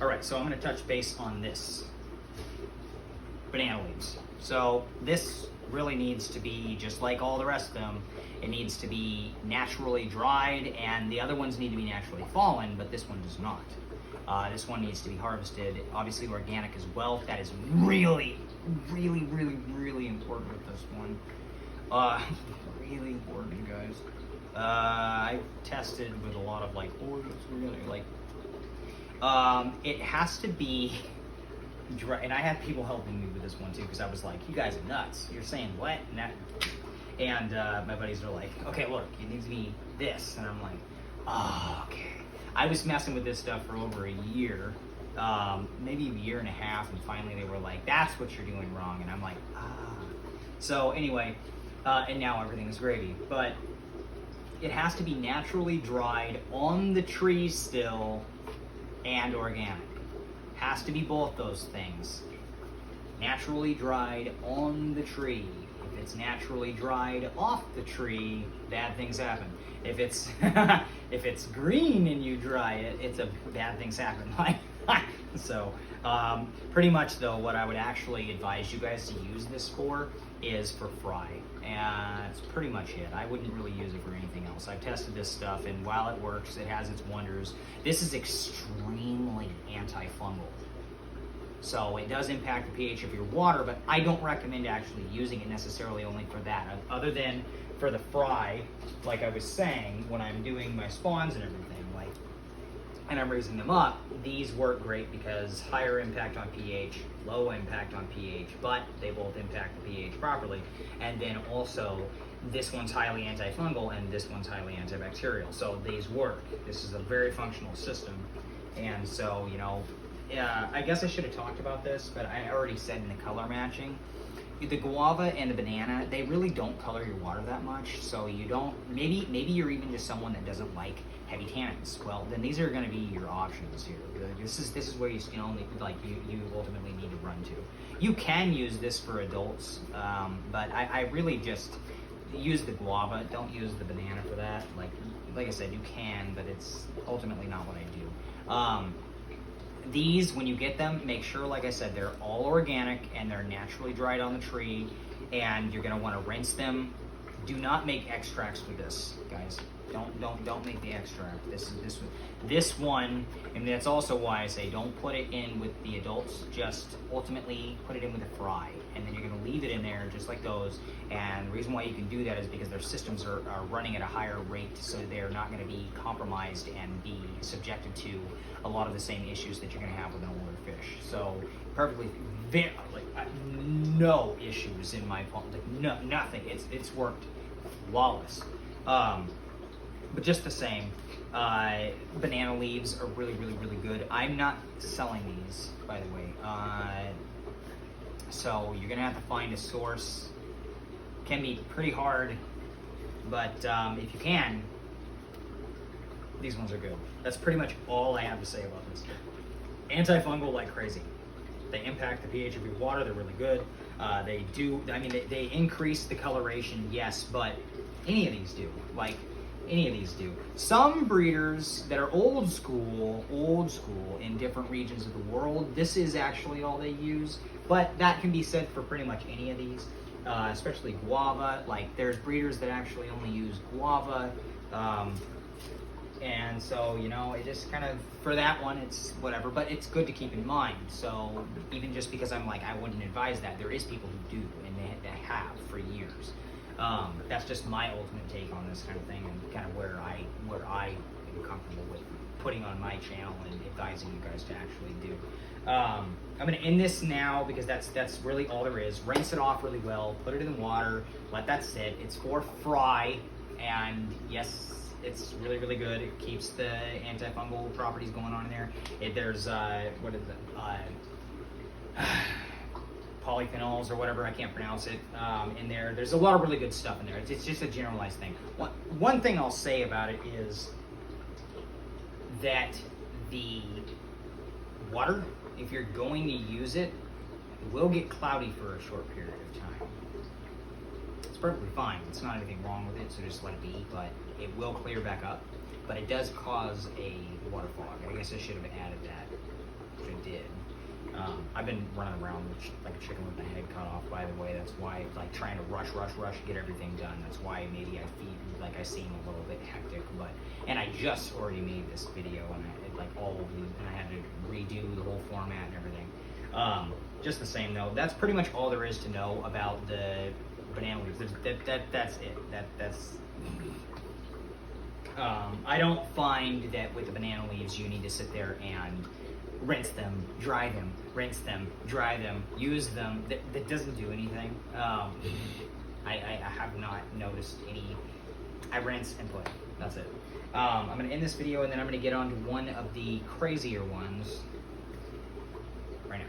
All right, so I'm going to touch base on this. Banana leaves. So this really needs to be just like all the rest of them. It needs to be naturally dried, and the other ones need to be naturally fallen, but this one does not. This one needs to be harvested, obviously organic as well. That is really, really, really, really important with this one. Really important, guys. I tested with a lot of like, oh, it's really like, it has to be dry, and I had people helping me with this one too, because I was like, you guys are nuts. You're saying what? And my buddies are like, okay, look, it needs to be this, and I'm like, oh, okay. I was messing with this stuff for over a year, maybe a year and a half, and finally they were like, that's what you're doing wrong, and I'm like, ah. So anyway, and now everything is gravy, but it has to be naturally dried on the tree still and organic. Has to be both those things. Naturally dried on the tree. If it's naturally dried off the tree, bad things happen. If it's if it's green and you dry it, it's a bad things happen. So pretty much though, what I would actually advise you guys to use this for is for fry, and it's pretty much it. I wouldn't really use it for anything else. I've tested this stuff, and while it works, it has its wonders. This is extremely antifungal. So it does impact the pH of your water, but I don't recommend actually using it necessarily only for that. Other than for the fry, like I was saying, when I'm doing my spawns and everything, and I'm raising them up, these work great because higher impact on pH, low impact on pH, but they both impact the pH properly. And then also, this one's highly antifungal and this one's highly antibacterial. So these work. This is a very functional system. And so, you know, I guess I should have talked about this, but I already said in the color matching, the guava and the banana, they really don't color your water that much. So you don't, maybe you're even just someone that doesn't like heavy tannins. Well, then these are going to be your options here. This is where you ultimately need to run to. You can use this for adults, but I really just use the guava. Don't use the banana for that. Like I said, you can, but it's ultimately not what I do. These, when you get them, make sure, like I said, they're all organic and they're naturally dried on the tree, and you're gonna want to rinse them. Do not make extracts with this, guys. Don't make the extract. This one, and that's also why I say don't put it in with the adults. Just ultimately put it in with a fry, and then you're gonna leave it in there just like those. And the reason why you can do that is because their systems are running at a higher rate, so they're not gonna be compromised and be subjected to a lot of the same issues that you're gonna have with an older fish. So perfectly, no issues in my pond, nothing. It's worked flawless. But just the same, banana leaves are really, really, really good. I'm not selling these, by the way. So you're gonna have to find a source. Can be pretty hard, but if you can, these ones are good. That's pretty much all I have to say about this. Antifungal like crazy. They impact the pH of your water. They're really good. They do. I mean, they increase the coloration, yes, but any of these do. Any of these do. Some breeders that are old school in different regions of the world, this is actually all they use, but that can be said for pretty much any of these, especially guava. Like, there's breeders that actually only use guava, and so, you know, it just kind of, for that one, it's whatever, but it's good to keep in mind. So even just because I'm like, I wouldn't advise that, there is people who do, and they have for years. That's just my ultimate take on this kind of thing, and kind of where I am comfortable with putting on my channel and advising you guys to actually do. I'm going to end this now because that's really all there is. Rinse it off really well, put it in the water, let that sit. It's for fry, and yes, it's really, really good. It keeps the antifungal properties going on in there. There's what is it? Polyphenols or whatever, I can't pronounce it, in there. There's a lot of really good stuff in there. It's just a generalized thing. One thing I'll say about it is that the water, if you're going to use it, it will get cloudy for a short period of time. It's perfectly fine. It's not anything wrong with it, so just let it be, but it will clear back up. But it does cause a water fog. I guess I should have added that. which I did. I've been running around like a chicken with my head cut off, by the way. That's why, like, trying to rush, get everything done. That's why maybe I seem a little bit hectic, and I just already made this video, and I had to redo the whole format and everything. Just the same though, that's pretty much all there is to know about the banana leaves. That's it. I don't find that with the banana leaves you need to sit there and rinse them, dry them, rinse them, dry them, use them. That doesn't do anything. I have not noticed any. I rinse and play. That's it. I'm going to end this video, and then I'm going to get on to one of the crazier ones right now.